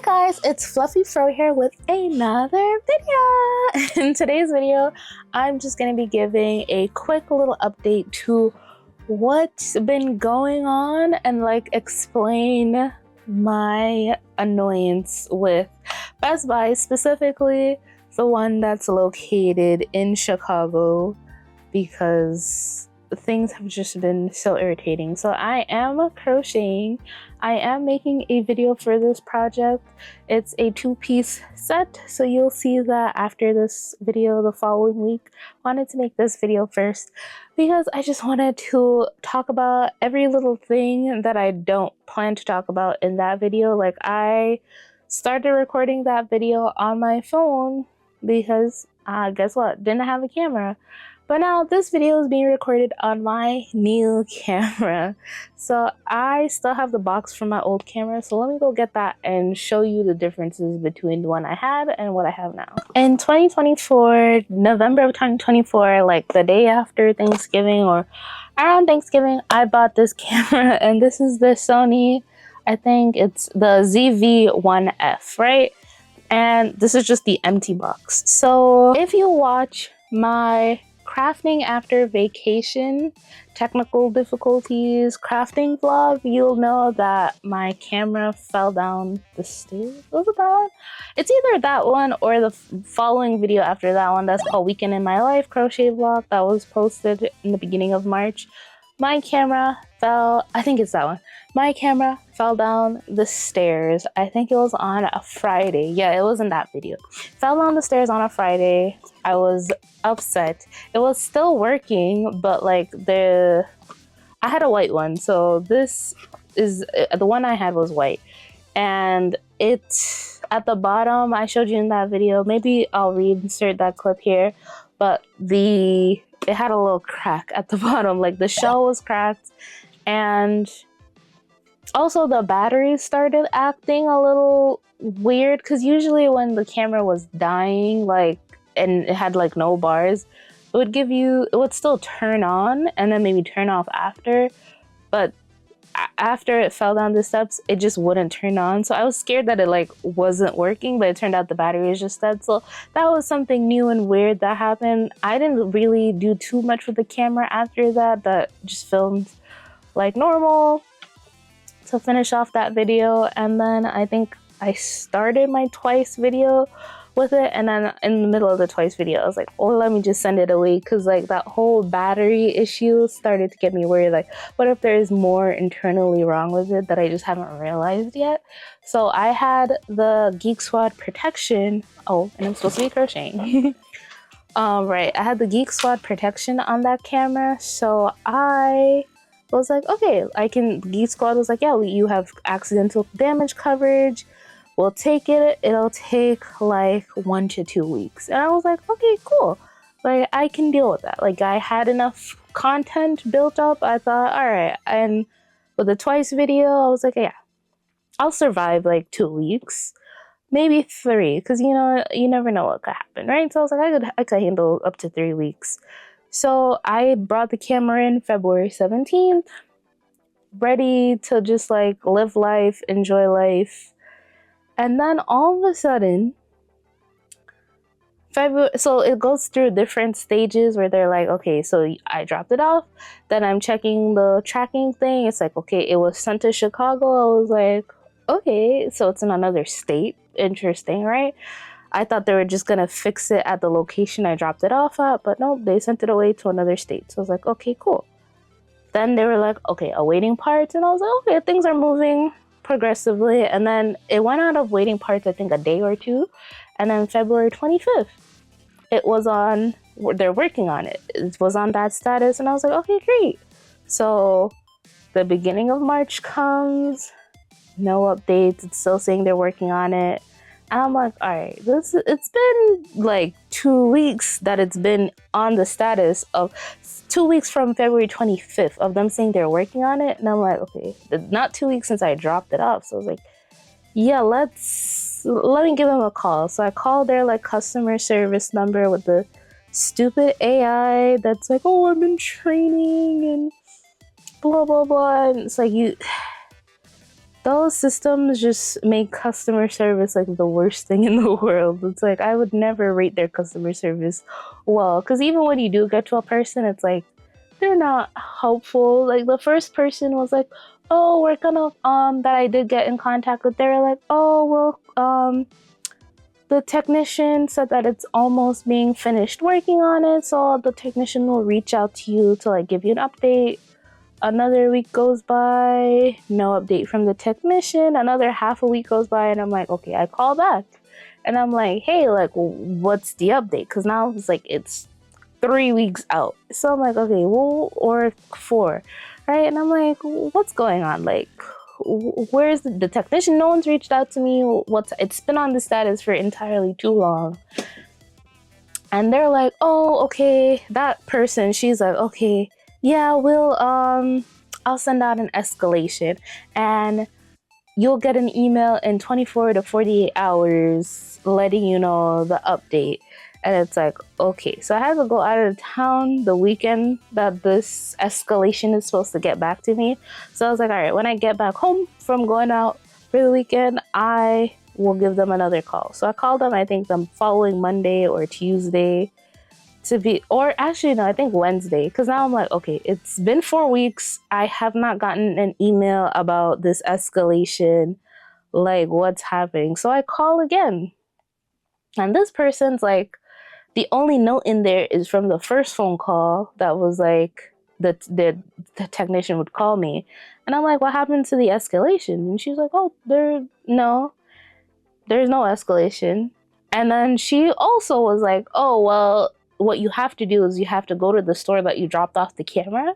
Guys, it's Fluffy Fro here with another video. In today's video, I'm just going to be giving a quick little update to what's been going on and like explain my annoyance with Best Buy, specifically the one that's located in Chicago, because things have just been so irritating. So I am crocheting. I am making a video for this project. It's a 2-piece set, so you'll see that after this video the following week. Wanted to make this video first because I just wanted to talk about every little thing that I don't plan to talk about in that video. Like, I started recording that video on my phone because guess what? Didn't have a camera. But now this video is being recorded on my new camera. So I still have the box from my old camera. So let me go get that and show you the differences between the one I had and what I have now. In 2024, November of 2024, like the day after Thanksgiving or around Thanksgiving, I bought this camera, and this is the Sony, I think it's the ZV-1F, right? And this is just the empty box. So if you watch my crafting after vacation technical difficulties crafting vlog, you'll know that my camera fell down the stairs. Was it that one? It's either that one or the following video after that one. That's called Weekend in My Life crochet vlog that was posted in the beginning of March. My camera fell, I think it's that one. My camera fell down the stairs. I think it was on a Friday. Yeah, it was in that video. Fell down the stairs on a Friday. I was upset. It was still working, but like I had a white one. So this is, the one I had was white. And it's at the bottom, I showed you in that video. Maybe I'll reinsert that clip here. But it had a little crack at the bottom. Like the shell was cracked. And also the battery started acting a little weird, because usually when the camera was dying, like, and it had like no bars, it would still turn on and then maybe turn off after. But after it fell down the steps, it just wouldn't turn on. So I was scared that it like wasn't working, but it turned out the battery was just dead. So that was something new and weird that happened. I didn't really do too much with the camera after that. That just filmed like normal to finish off that video. And then I think I started my twice video with it, and then in the middle of the twice video I was like, oh, let me just send it away, because like that whole battery issue started to get me worried. Like, what if there is more internally wrong with it that I just haven't realized yet? So I had the Geek Squad protection. Oh, and I'm supposed to be crocheting. Right, I had the Geek Squad protection on that camera, so I was like, okay, Geek Squad was like, yeah, you have accidental damage coverage. We'll take it. It'll take like 1 to 2 weeks. And I was like, okay, cool. Like, I can deal with that. Like, I had enough content built up. I thought, all right. And with the twice video, I was like, yeah, I'll survive like 2 weeks, maybe 3, because you know, you never know what could happen, right? So I was like, I could handle up to 3 weeks. So I brought the camera in February 17th, ready to just like live life, enjoy life. And then all of a sudden, so it goes through different stages where they're like, okay, so I dropped it off. Then I'm checking the tracking thing. It's like, okay, it was sent to Chicago. I was like, okay, so it's in another state. Interesting, right? I thought they were just going to fix it at the location I dropped it off at, but no, they sent it away to another state. So I was like, okay, cool. Then they were like, okay, awaiting parts. And I was like, okay, things are moving progressively. And then it went out of waiting parts, I think a day or two. And then February 25th, it was on, they're working on it. It was on that status. And I was like, okay, great. So the beginning of March comes, no updates. It's still saying they're working on it. And I'm like, all right, it's been like 2 weeks that it's been on the status of 2 weeks from February 25th of them saying they're working on it. And I'm like, okay, not 2 weeks since I dropped it off. So I was like, yeah, let me give them a call. So I called their like customer service number with the stupid AI that's like, oh, I'm in training and blah, blah, blah. And it's like, those systems just make customer service like the worst thing in the world. It's like I would never rate their customer service well, because even when you do get to a person, it's like they're not helpful. Like the first person was like, oh, we're gonna that I did get in contact with, they were like, oh well, the technician said that it's almost being finished working on it, so the technician will reach out to you to like give you an update. Another week goes by, no update from the technician. Another half a week goes by, and I'm like, okay, I call back. And I'm like, hey, like, what's the update? Because now it's like, it's 3 weeks out. So I'm like, okay, well, or 4, right? And I'm like, what's going on? Like, where's the technician? No one's reached out to me. It's been on the status for entirely too long. And they're like, oh, okay, that person, she's like, okay, yeah, I'll send out an escalation and you'll get an email in 24 to 48 hours letting you know the update. And it's like, okay, so I had to go out of town the weekend that this escalation is supposed to get back to me. So I was like, all right, when I get back home from going out for the weekend, I will give them another call. So I called them, I think the following Monday or Tuesday, or actually no, I think Wednesday, because now I'm like, okay, it's been 4 weeks. I have not gotten an email about this escalation, like what's happening. So I call again, and this person's like, the only note in there is from the first phone call that was like the technician would call me, and I'm like, what happened to the escalation? And she's like, oh, there's no escalation. And then she also was like, oh, well, what you have to do is you have to go to the store that you dropped off the camera,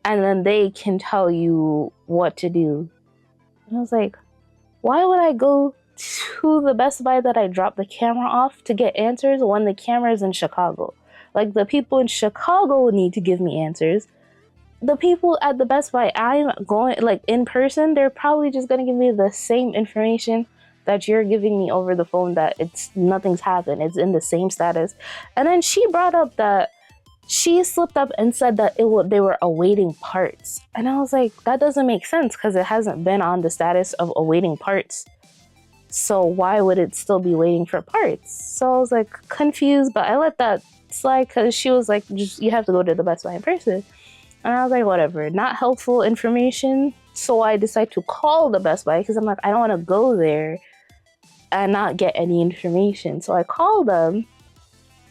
and then they can tell you what to do. And I was like, why would I go to the Best Buy that I dropped the camera off to get answers when the camera's in Chicago? Like, the people in Chicago need to give me answers. The people at the Best Buy I'm going, like, in person, they're probably just gonna give me the same information that you're giving me over the phone, that nothing's happened, it's in the same status. And then she brought up that she slipped up and said that they were awaiting parts. And I was like, that doesn't make sense because it hasn't been on the status of awaiting parts. So why would it still be waiting for parts? So I was like confused, but I let that slide because she was like, just, you have to go to the Best Buy in person. And I was like, whatever, not helpful information. So I decided to call the Best Buy because I'm like, I don't want to go there and not get any information. So I call them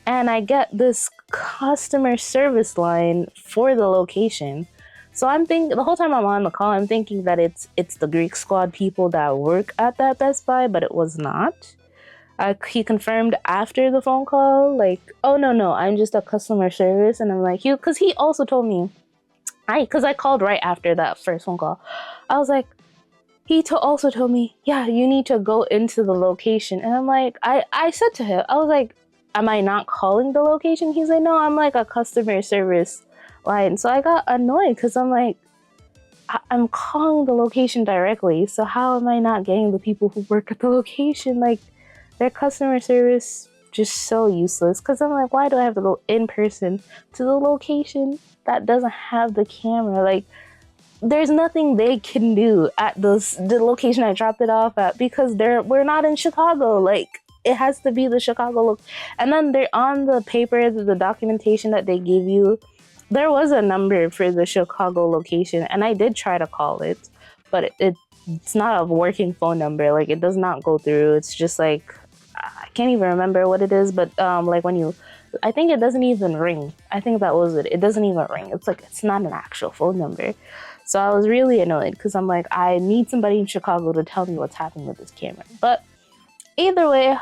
and I get this customer service line for the location. So I'm thinking, the whole time I'm on the call, I'm thinking that it's the Geek Squad people that work at that Best Buy, but it was not. He confirmed after the phone call, like, oh, no, I'm just a customer service. And I'm like, because he also told me, because I called right after that first phone call. I was like, he also told me, yeah, you need to go into the location. And I'm like, I said to him, I was like, am I not calling the location? He's like, no, I'm like a customer service line. So I got annoyed because I'm like, I'm calling the location directly. So how am I not getting the people who work at the location? Like, their customer service just so useless. Because I'm like, why do I have to go in person to the location that doesn't have the camera? Like, there's nothing they can do at the location I dropped it off at because we're not in Chicago. Like, it has to be the Chicago look. And then they're on the paper, the documentation that they give you, there was a number for the Chicago location, and I did try to call it, but it's not a working phone number. Like, it does not go through. It's just like, I can't even remember what it is, but like when I think it doesn't even ring. I think that was it. It doesn't even ring. It's like, it's not an actual phone number. So I was really annoyed because I'm like, I need somebody in Chicago to tell me what's happening with this camera. But either way,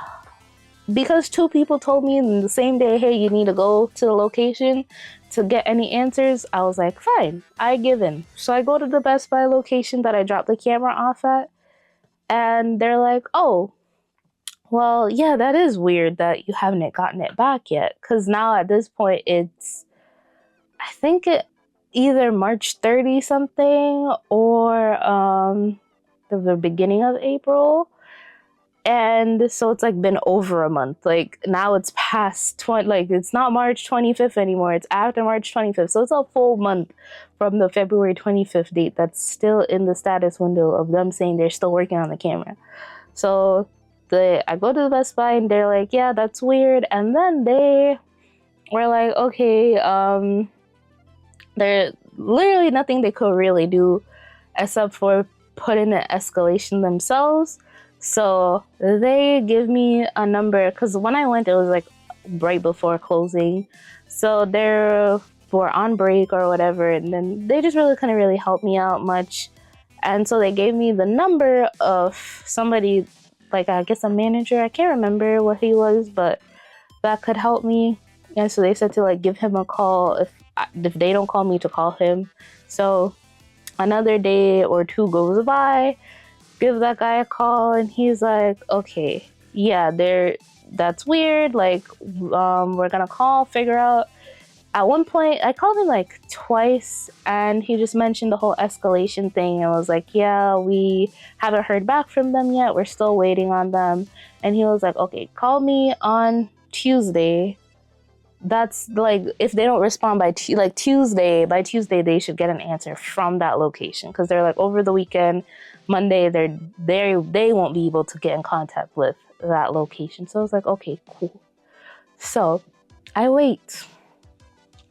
because 2 people told me in the same day, hey, you need to go to the location to get any answers, I was like, fine, I give in. So I go to the Best Buy location that I dropped the camera off at, and they're like, oh, well, yeah, that is weird that you haven't gotten it back yet. Because now at this point, it's, I think either March 30 something or the beginning of April. And so it's like been over a month. Like now it's past like it's not March 25th anymore. It's after March 25th. So it's a full month from the February 25th date that's still in the status window of them saying they're still working on the camera. So I go to the Best Buy and they're like, yeah, that's weird. And then they were like, okay, there's literally nothing they could really do except for put in an escalation themselves. So they give me a number, because when I went, it was like right before closing. So they were on break or whatever, and then they just really couldn't really help me out much. And so they gave me the number of somebody, like I guess a manager, I can't remember what he was, but that could help me. And so they said to like give him a call if they don't call me, to call him. So another day or two goes by, give that guy a call, and he's like, okay, yeah, that's weird, like we're gonna call, figure out. At one point I called him like twice, and he just mentioned the whole escalation thing and was like, yeah, we haven't heard back from them yet, we're still waiting on them. And he was like, okay, call me on Tuesday. That's like, if they don't respond by Tuesday they should get an answer from that location, because they're like, over the weekend, Monday, they won't be able to get in contact with that location. So I was like, okay, cool. So I wait.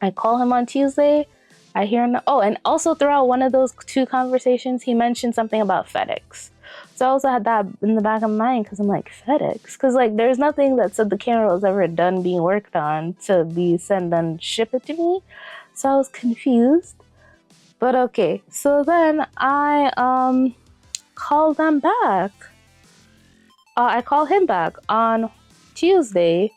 I call him on Tuesday. I hear him. Oh, and also throughout one of those two conversations, he mentioned something about FedEx. So I also had that in the back of my mind, because I'm like, FedEx? Because like there's nothing that said the camera was ever done being worked on to be sent and ship it to me. So I was confused. But okay, so then I call them back. I call him back on Tuesday,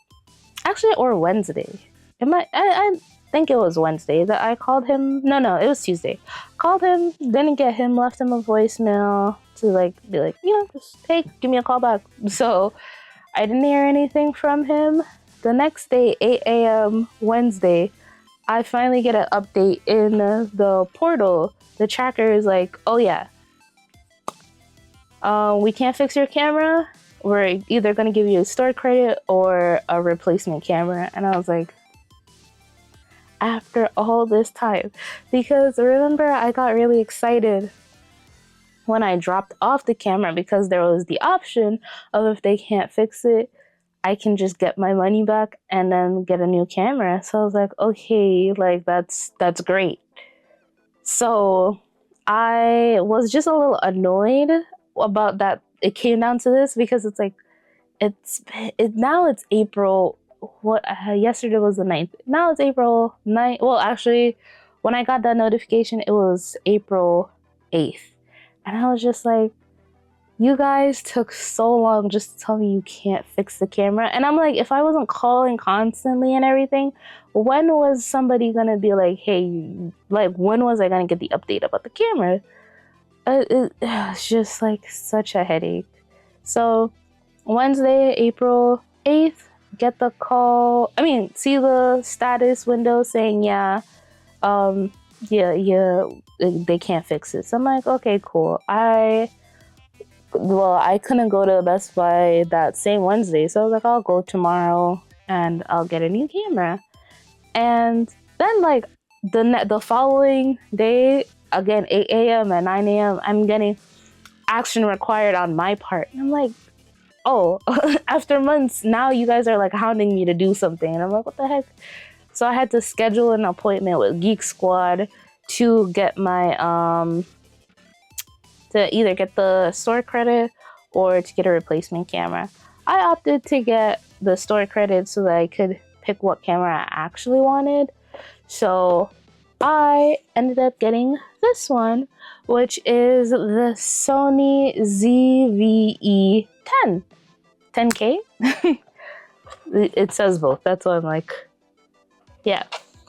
actually, or Wednesday. I think it was Wednesday that I called him. No, it was Tuesday. Called him, didn't get him, left him a voicemail to like be like, just, hey, give me a call back. So I didn't hear anything from him. The next day, 8 a.m. Wednesday, I finally get an update in the portal. The tracker is like, oh yeah, we can't fix your camera. We're either going to give you a store credit or a replacement camera. And I was like, after all this time, because remember, I got really excited when I dropped off the camera, because there was the option of, if they can't fix it, I can just get my money back and then get a new camera. So I was like, okay, like that's great. So I was just a little annoyed about that it came down to this, because it's like, now it's April. Yesterday was the 9th. Now it's April 9th. Well, actually, when I got that notification, it was April 8th. And I was just like, you guys took so long just to tell me you can't fix the camera. And I'm like, if I wasn't calling constantly and everything, when was somebody gonna be like, hey, like, when was I gonna get the update about the camera? It's just like such a headache. So Wednesday, April 8th, get the call. I mean, see the status window saying, yeah, they can't fix it. So I'm like, okay, cool. I couldn't go to Best Buy that same Wednesday, so I was like, I'll go tomorrow and I'll get a new camera. And then like the following day, again, 8 a.m. and 9 a.m., I'm getting action required on my part. And I'm like, oh, after months, now you guys are like hounding me to do something. And I'm like, what the heck? So I had to schedule an appointment with Geek Squad to get my, to either get the store credit or to get a replacement camera. I opted to get the store credit so that I could pick what camera I actually wanted. So I ended up getting this one, which is the Sony ZV-E10. 10K? It says both. That's why I'm like, yeah.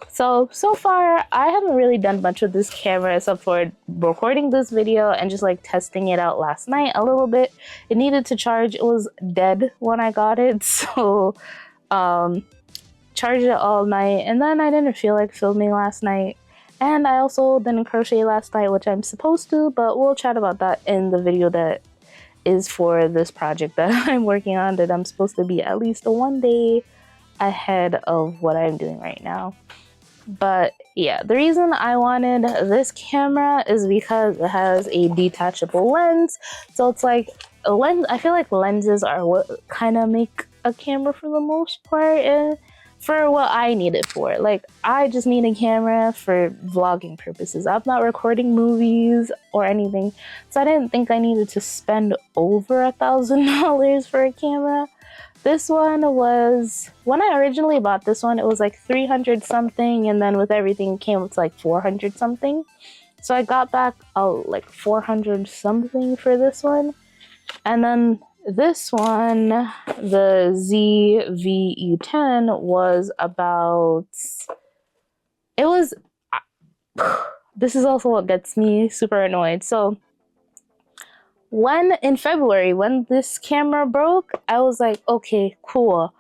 So far, I haven't really done much with this camera except for recording this video and just like testing it out last night a little bit. It needed to charge. It was dead when I got it. So charged it all night. And then I didn't feel like filming last night. And I also didn't crochet last night, which I'm supposed to, but we'll chat about that in the video that is for this project that I'm working on, that I'm supposed to be at least 1 day ahead of what I'm doing right now. But yeah, the reason I wanted this camera is because it has a detachable lens. So it's like a lens. I feel like lenses are what kind of make a camera for the most part, and for what I need it for. Like, I just need a camera for vlogging purposes. I'm not recording movies or anything, so I didn't think I needed to spend over $1,000 for a camera. This one was, when I originally bought this one, it was like 300 something, and then with everything came with like 400 something. So I got back like 400 something for this one. And then this one, the ZVE10, was about, it was, this is also what gets me super annoyed. So in February, when this camera broke, I was like, okay, cool.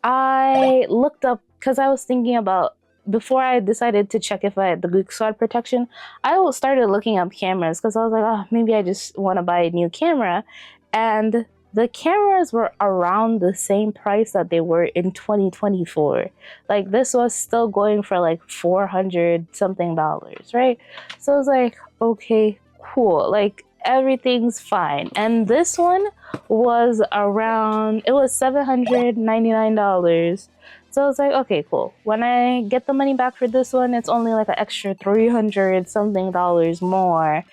I looked up, because I was thinking about, before I decided to check if I had the Geek Squad protection, I started looking up cameras, because I was like, oh, maybe I just want to buy a new camera. And the cameras were around the same price that they were in 2024. Like, this was still going for like $400 something, right? So I was like, okay, cool. Like, everything's fine. And this one was around, it was $799. So I was like, okay, cool. When I get the money back for this one, it's only like an extra $300 something more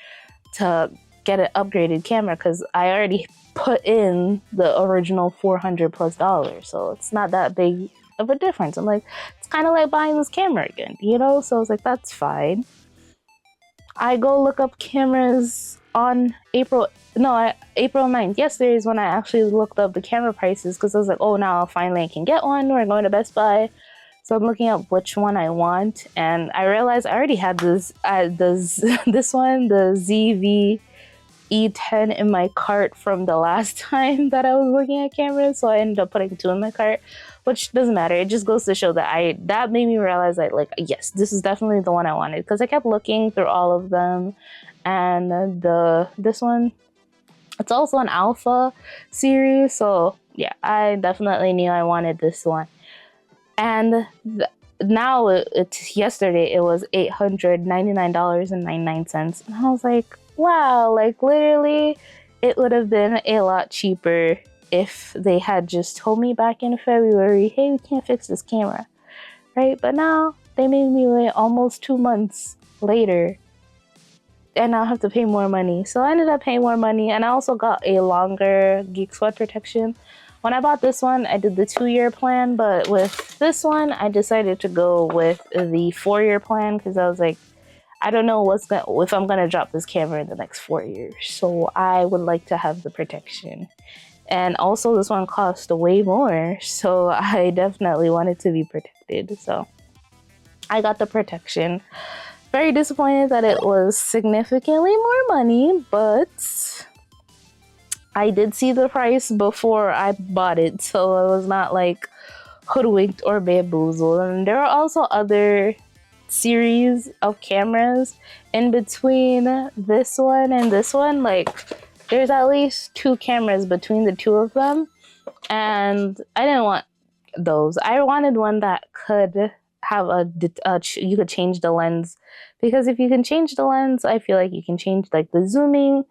to get an upgraded camera, because I already put in the original $400+. So it's not that big of a difference. I'm like, it's kind of like buying this camera again, you know? So I was like, that's fine. I go look up cameras on April 9th. Yesterday is when I actually looked up the camera prices, because I was like, oh, now finally I can get one. We're going to Best Buy. So I'm looking up which one I want, and I realized I already had this one, the ZVE10, in my cart from the last time that I was looking at cameras. So I ended up putting 2 in my cart, which doesn't matter. It just goes to show that that made me realize that, like, yes, this is definitely the one I wanted, because I kept looking through all of them. And this one, it's also an alpha series, so yeah, I definitely knew I wanted this one. And now it's yesterday, it was $899.99, and I was like, wow, like, literally it would have been a lot cheaper if they had just told me back in February, hey, we can't fix this camera, right? But now they made me wait almost 2 months later, and I'll have to pay more money. So I ended up paying more money, and I also got a longer Geek Squad protection. When I bought this one, I did the 2-year plan, but with this one, I decided to go with the 4-year plan, because I was like, I don't know if I'm gonna drop this camera in the next 4 years. So I would like to have the protection. And also this one cost way more, so I definitely wanted to be protected. So I got the protection. Very disappointed that it was significantly more money, but I did see the price before I bought it, so I was not like hoodwinked or bamboozled. And there are also other series of cameras in between this one and this one. Like, there's at least 2 cameras between the 2 of them, and I didn't want those. I wanted one that could have you could change the lens, because if you can change the lens, I feel like you can change like the zooming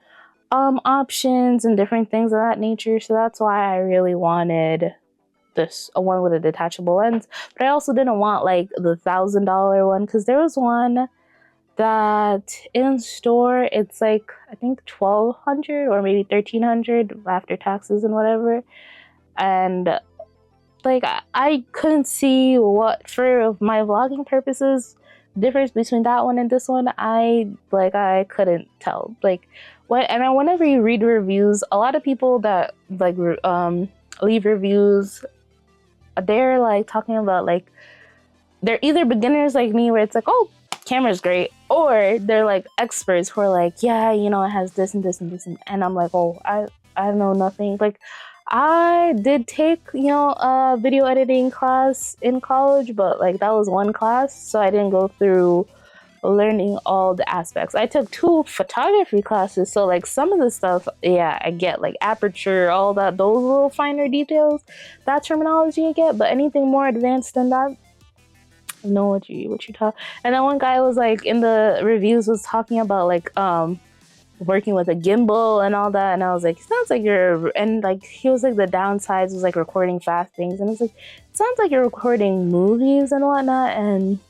options and different things of that nature. So that's why I really wanted this, a one with a detachable lens. But I also didn't want like the $1,000 one, because there was one that in store, it's like, I think $1,200 or maybe $1,300 after taxes and whatever. And like, I couldn't see what, for my vlogging purposes, difference between that one and this one. I couldn't tell. Like, whenever you read reviews, a lot of people that like leave reviews, they're like talking about, like, they're either beginners like me, where it's like, oh, camera's great, or they're like experts who are like, yeah, you know, it has this and this and this, and I'm like, oh, I know nothing. Like, I did take, you know, a video editing class in college, but like that was one class, so I didn't go through learning all the aspects. I took 2 photography classes, so like some of the stuff, yeah, I get, like aperture, all that, those little finer details, that terminology I get, but anything more advanced than that, I know what you talk. And then one guy was like in the reviews was talking about like working with a gimbal and all that, and I was like, it sounds like you're, and like he was like the downsides was like recording fast things, and it's like, it sounds like you're recording movies and whatnot, and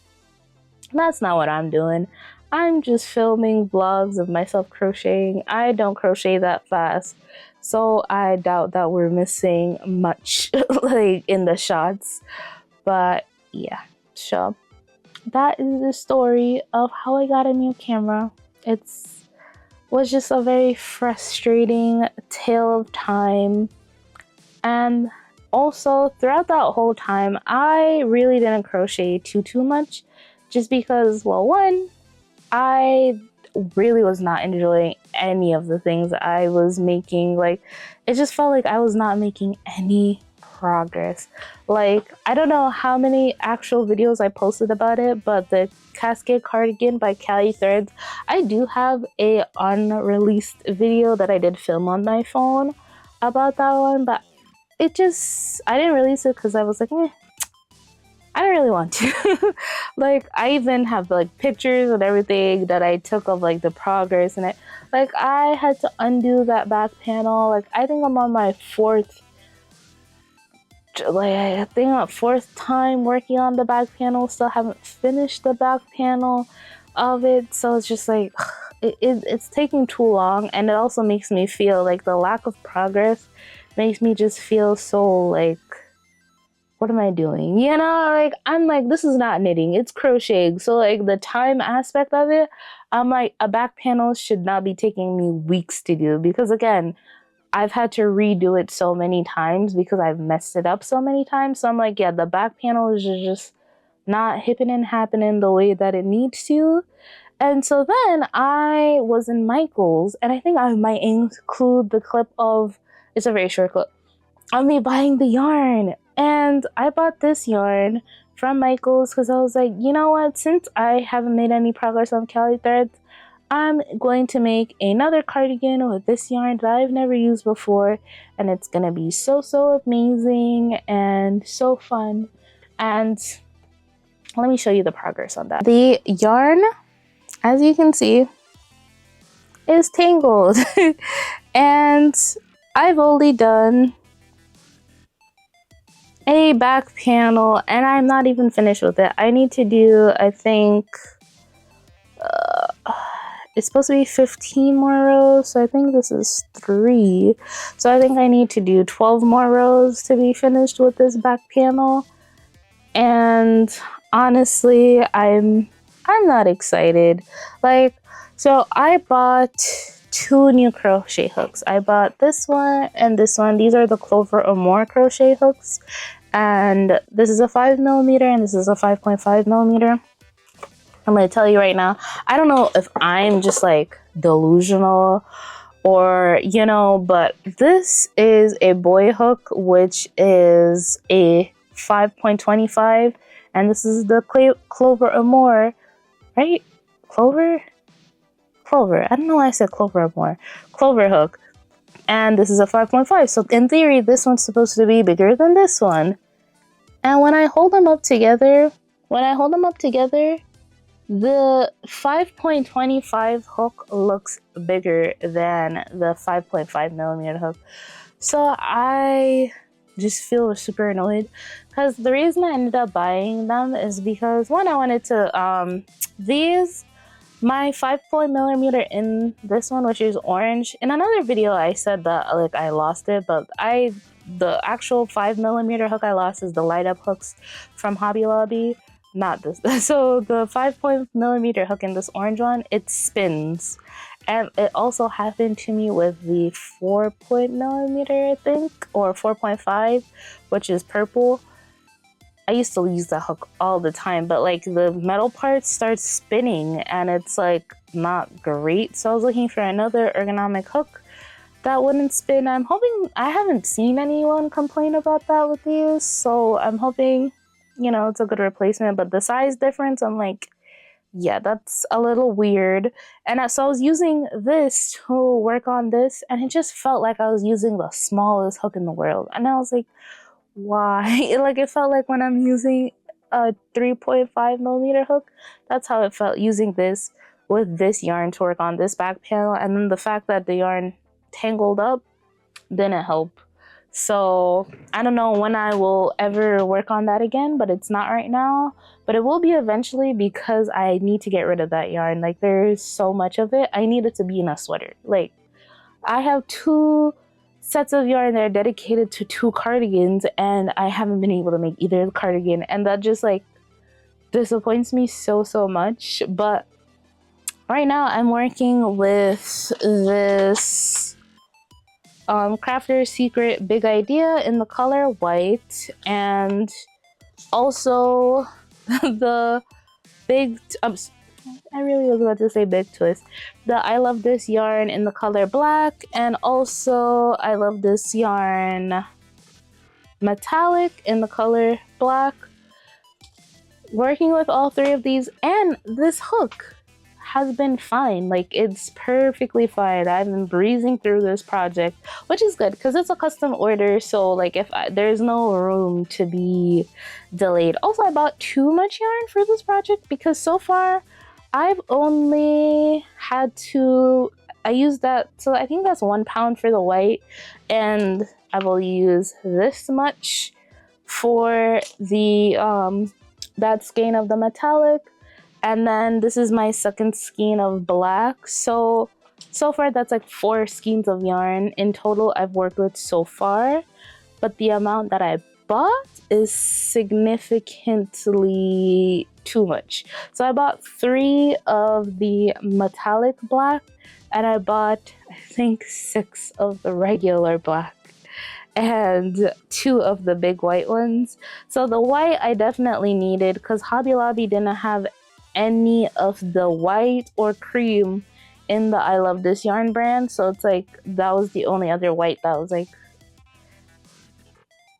that's not what I'm doing. I'm just filming vlogs of myself crocheting. I don't crochet that fast, so I doubt that we're missing much like in the shots. But yeah, so that is the story of how I got a new camera. Was just a very frustrating tale of time, and also throughout that whole time I really didn't crochet too much, just because, well, one, I really was not enjoying any of the things I was making. Like, it just felt like I was not making any progress. Like, I don't know how many actual videos I posted about it, but the Cascade cardigan by Cali Threads, I do have a unreleased video that I did film on my phone about that one, but I didn't release it because I was like, I don't really want to. Like, I even have like pictures and everything that I took of like the progress, and I had to undo that back panel. Like, I think I'm on my fourth time working on the back panel. Still haven't finished the back panel of it, so it's just like it's taking too long, and it also makes me feel like the lack of progress makes me just feel so like, what am I doing? You know, like, I'm like, this is not knitting, it's crocheting. So like the time aspect of it, I'm like, a back panel should not be taking me weeks to do, because again, I've had to redo it so many times because I've messed it up so many times. So I'm like, yeah, the back panel is just not hipping and happening the way that it needs to. And so then I was in Michael's, and I think I might include the clip of, it's a very short clip, of me buying the yarn. And I bought this yarn from Michael's because I was like, you know what, since I haven't made any progress on Cali Threads, I'm going to make another cardigan with this yarn that I've never used before, and it's gonna be so amazing and so fun. And let me show you the progress on that. The yarn, as you can see, is tangled. And I've only done a back panel, and I'm not even finished with it. I need to do, I think, it's supposed to be 15 more rows, so I think this is 3. So I think I need to do 12 more rows to be finished with this back panel. And honestly, I'm not excited. Like, so I bought 2 new crochet hooks. I bought this one and this one. These are the Clover or More crochet hooks. And this is a 5mm and this is a 5.5mm. I'm going to tell you right now, I don't know if I'm just like delusional or, you know, but this is a boy hook, which is a 5.25, and this is the Clover or More, right? Clover? I don't know why I said Clover or More. Clover hook. And this is a 5.5. So in theory, this one's supposed to be bigger than this one. And when I hold them up together, the 5.25 hook looks bigger than the 5.5mm hook. So I just feel super annoyed, because the reason I ended up buying them is because, one, I wanted to, my 5mm in this one, which is orange, in another video I said that like I lost it, but the actual 5mm hook I lost is the light up hooks from Hobby Lobby. Not this. So the 5mm hook in this orange one, it spins. And it also happened to me with the 4mm, I think, or 4.5, which is purple. I used to use that hook all the time, but like the metal part starts spinning and it's like not great. So I was looking for another ergonomic hook that wouldn't spin. I'm hoping, I haven't seen anyone complain about that with these, so I'm hoping, you know, it's a good replacement. But the size difference, I'm like, yeah, that's a little weird. And so I was using this to work on this, and it just felt like I was using the smallest hook in the world. And I was like, why? Like, it felt like when I'm using a 3.5mm hook, that's how it felt using this with this yarn to work on this back panel. And then the fact that the yarn tangled up didn't help. So I don't know when I will ever work on that again, but it's not right now. But it will be eventually, because I need to get rid of that yarn. Like, there's so much of it. I need it to be in a sweater. Like, I have 2 sets of yarn that are dedicated to 2 cardigans, and I haven't been able to make either cardigan, and that just like disappoints me so much. But right now I'm working with this Crafter's Secret Big Idea in the color white, and also the big I really was about to say Big Twist, the I Love This yarn in the color black, and also I Love This yarn metallic in the color black. Working with all 3 of these, and this hook has been fine. Like, it's perfectly fine. I've been breezing through this project, which is good because it's a custom order, so like there's no room to be delayed. Also, I bought too much yarn for this project because so far I've only had to, I used that, so I think that's 1 pound for the white, and I will use this much for the that skein of the metallic, and then this is my second skein of black. So far that's like 4 skeins of yarn in total I've worked with so far, but the amount that I bought is significantly too much. So I bought 3 of the metallic black, and I bought, I think, 6 of the regular black, and 2 of the big white ones. So the white I definitely needed because Hobby Lobby didn't have any of the white or cream in the I Love This yarn brand, so it's like that was the only other white that was like,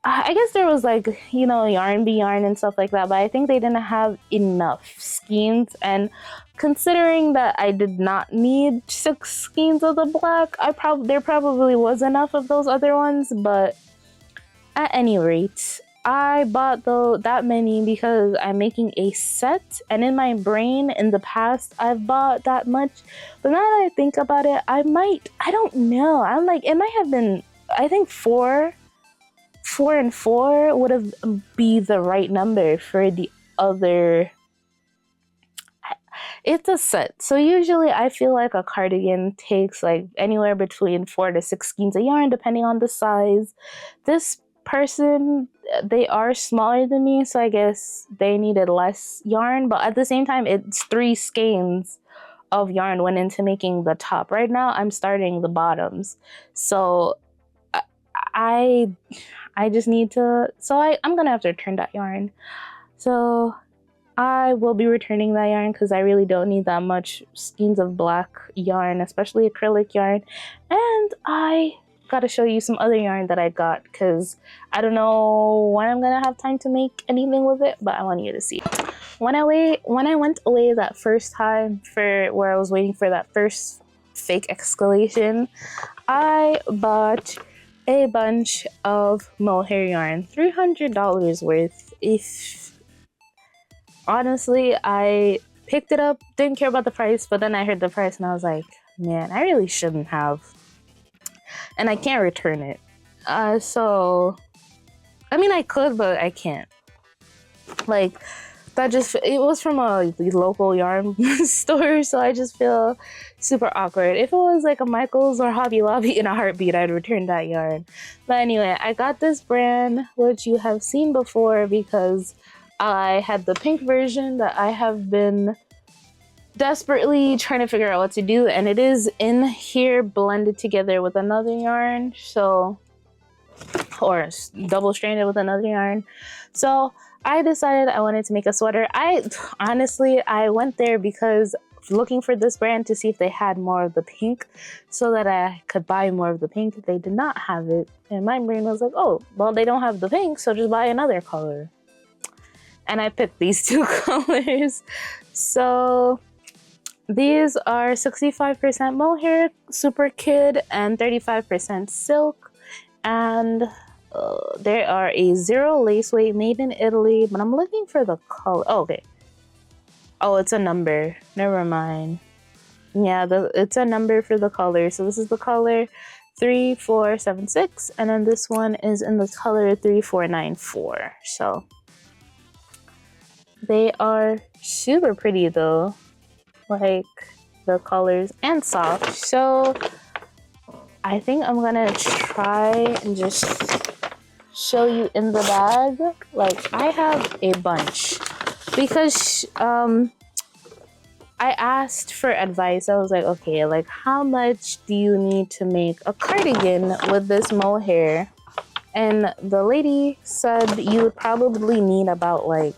I guess there was like, you know, yarn be yarn and stuff like that, but I think they didn't have enough skeins. And considering that I did not need 6 skeins of the black, there probably was enough of those other ones. But at any rate, I bought that many because I'm making a set, and in my brain in the past I've bought that much, but now that I think about it, I don't know, I'm like, it might have been, I think 4 and 4 would have be the right number for the other. It's a set, so usually I feel like a cardigan takes like anywhere between 4 to 6 skeins of yarn depending on the size. This person, they are smaller than me, so I guess they needed less yarn, but at the same time it's 3 skeins of yarn went into making the top. Right now I'm starting the bottoms, so I just need to, so I'm gonna have to return that yarn. So I will be returning that yarn because I really don't need that much skeins of black yarn, especially acrylic yarn. And I gotta show you some other yarn that I got because I don't know when I'm gonna have time to make anything with it, but I want you to see. When I went away that first time for where I was waiting for that first fake escalation, I bought a bunch of mohair yarn, $300 worth. Honestly, I picked it up, didn't care about the price, but then I heard the price and I was like, man, I really shouldn't have. And I can't return it. So, I mean, I could, but I can't. Like, it was from a local yarn store, so I just feel super awkward. If it was like a Michael's or Hobby Lobby in a heartbeat, I'd return that yarn. But anyway, I got this brand, which you have seen before because I had the pink version that I have been desperately trying to figure out what to do, and it is in here blended together with another yarn, so, or double stranded with another yarn. So I decided I wanted to make a sweater. Honestly, I went there because looking for this brand to see if they had more of the pink so that I could buy more of the pink. They did not have it, and my brain was like, oh, well, they don't have the pink, so just buy another color. And I picked these 2 colors. So these are 65% mohair, super kid, and 35% silk. And they are a 0 lace weight, made in Italy, but I'm looking for the color. Oh, okay. Oh, it's a number. Never mind. Yeah, it's a number for the color. So this is the color 3476, and then this one is in the color 3494. So they are super pretty though, like the colors, and soft. So I think I'm gonna try and just show you in the bag. Like, I have a bunch because I asked for advice. I was like, okay, like how much do you need to make a cardigan with this mohair? And the lady said you would probably need about like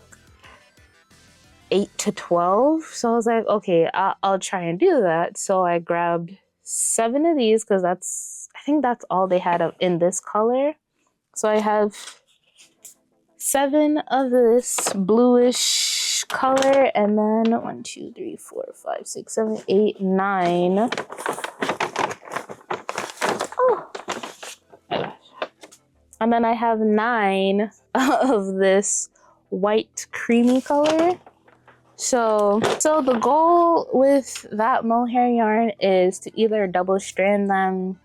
8 to 12. So I was like, okay, I'll try and do that. So I grabbed 7 of these because I think that's all they had in this color. So I have 7 of this bluish color, and then 1, 2, 3, 4, 5, 6, 7, 8, 9. Oh my gosh. And then I have 9 of this white creamy color. So the goal with that mohair yarn is to either double strand them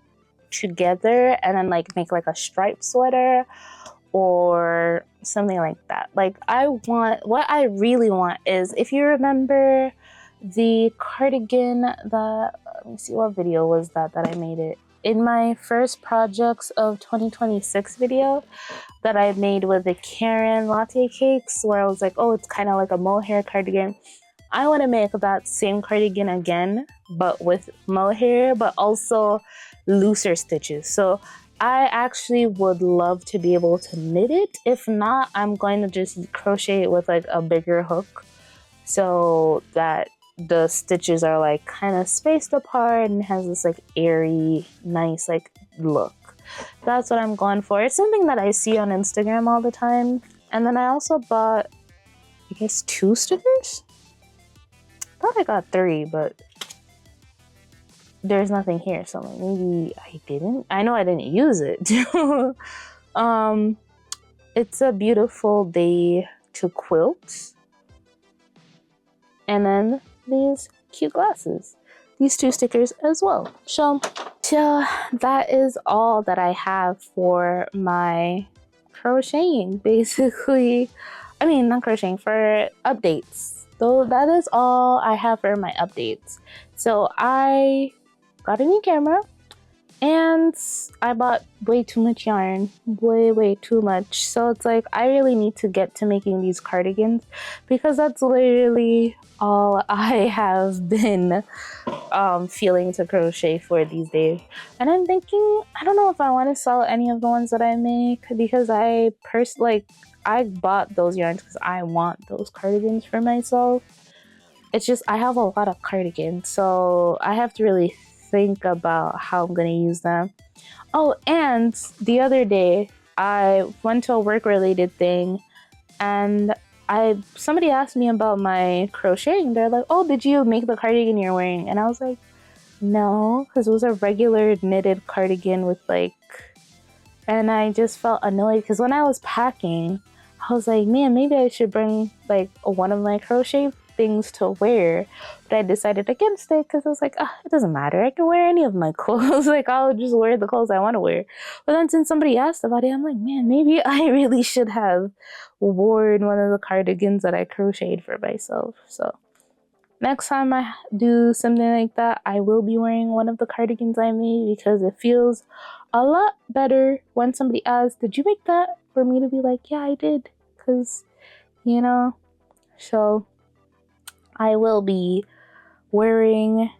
together and then like make like a striped sweater or something like that. Like what I really want is, if you remember the cardigan that, let me see, what video was that I made it in my first projects of 2026 video that I made with the Karen latte cakes, where I was like, oh, it's kind of like a mohair cardigan. I want to make that same cardigan again, but with mohair, but also looser stitches. So I actually would love to be able to knit it. If not, I'm going to just crochet it with like a bigger hook so that the stitches are like kind of spaced apart and has this like airy, nice like look. That's what I'm going for. It's something that I see on Instagram all the time. And then I also bought, I guess, 2 stickers? I thought I got 3, but there's nothing here, so like maybe I didn't. I know I didn't use it. It's a beautiful day to quilt. And then these cute glasses. These 2 stickers as well. So that is all that I have for my crocheting, basically. I mean, not crocheting, for updates. So that is all I have for my updates. So I got a new camera and I bought way too much yarn, way too much. So it's like I really need to get to making these cardigans because that's literally all I have been feeling to crochet for these days. And I'm thinking, I don't know if I want to sell any of the ones that I make because I bought those yarns because I want those cardigans for myself. It's just I have a lot of cardigans, so I have to really think about how I'm gonna use them. Oh, and the other day I went to a work-related thing and somebody asked me about my crocheting. They're like, oh, did you make the cardigan you're wearing? And I was like, no, because it was a regular knitted cardigan with like, and I just felt annoyed because when I was packing, I was like, man, maybe I should bring like one of my crochet things to wear, but I decided against it because I was like, it doesn't matter, I can wear any of my clothes. Like, I'll just wear the clothes I want to wear. But then since somebody asked about it, I'm like, man, maybe I really should have worn one of the cardigans that I crocheted for myself. So next time I do something like that, I will be wearing one of the cardigans I made because it feels a lot better when somebody asks, did you make that? For me to be like, yeah, I did, because, you know. So I will be wearing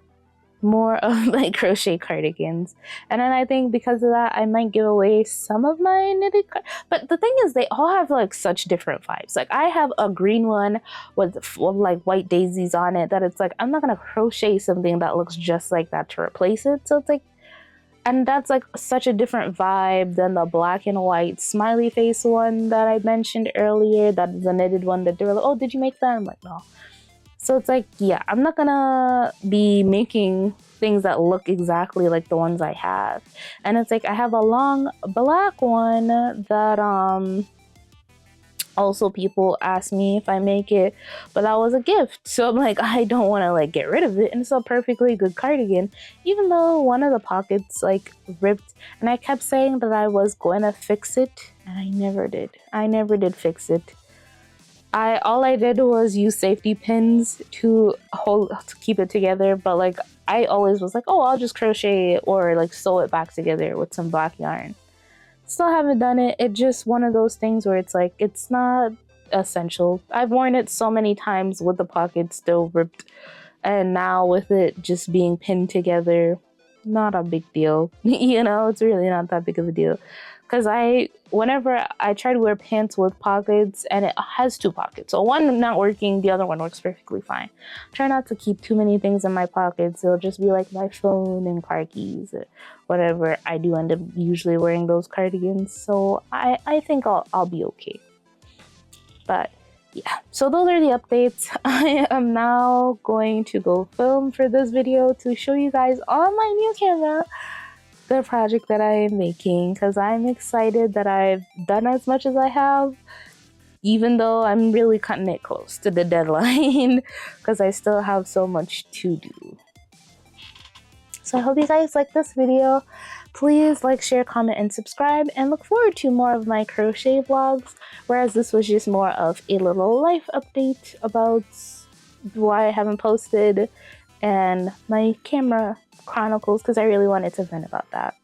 more of my crochet cardigans. And then I think because of that, I might give away some of my knitted but the thing is, they all have like such different vibes. Like, I have a green one with like white daisies on it that it's like, I'm not gonna crochet something that looks just like that to replace it. So it's like, and that's like such a different vibe than the black and white smiley face one that I mentioned earlier. That is a knitted one that they were like, oh, did you make that? I'm like, no. So it's like, yeah, I'm not gonna be making things that look exactly like the ones I have. And it's like I have a long black one that also people ask me if I make it, but that was a gift. So I'm like, I don't want to like get rid of it. And it's a perfectly good cardigan, even though one of the pockets like ripped, and I kept saying that I was going to fix it, and I never did. I never did fix it. All I did was use safety pins to keep it together, but like I always was like, oh, I'll just crochet it or like sew it back together with some black yarn. Still haven't done it. It's just one of those things where it's like, it's not essential. I've worn it so many times with the pockets still ripped, and now with it just being pinned together, not a big deal. You know, it's really not that big of a deal. Because whenever I try to wear pants with pockets, and it has 2 pockets, so one not working, the other one works perfectly fine. Try not to keep too many things in my pockets. It'll just be like my phone and car keys, or whatever. I do end up usually wearing those cardigans, so I think I'll be okay. But yeah, so those are the updates. I am now going to go film for this video to show you guys on my new camera the project that I am making, because I'm excited that I've done as much as I have, even though I'm really cutting it close to the deadline because I still have so much to do. So I hope you guys like this video. Please like, share, comment, and subscribe, and look forward to more of my crochet vlogs, whereas this was just more of a little life update about why I haven't posted and my camera chronicles, because I really wanted to vent about that.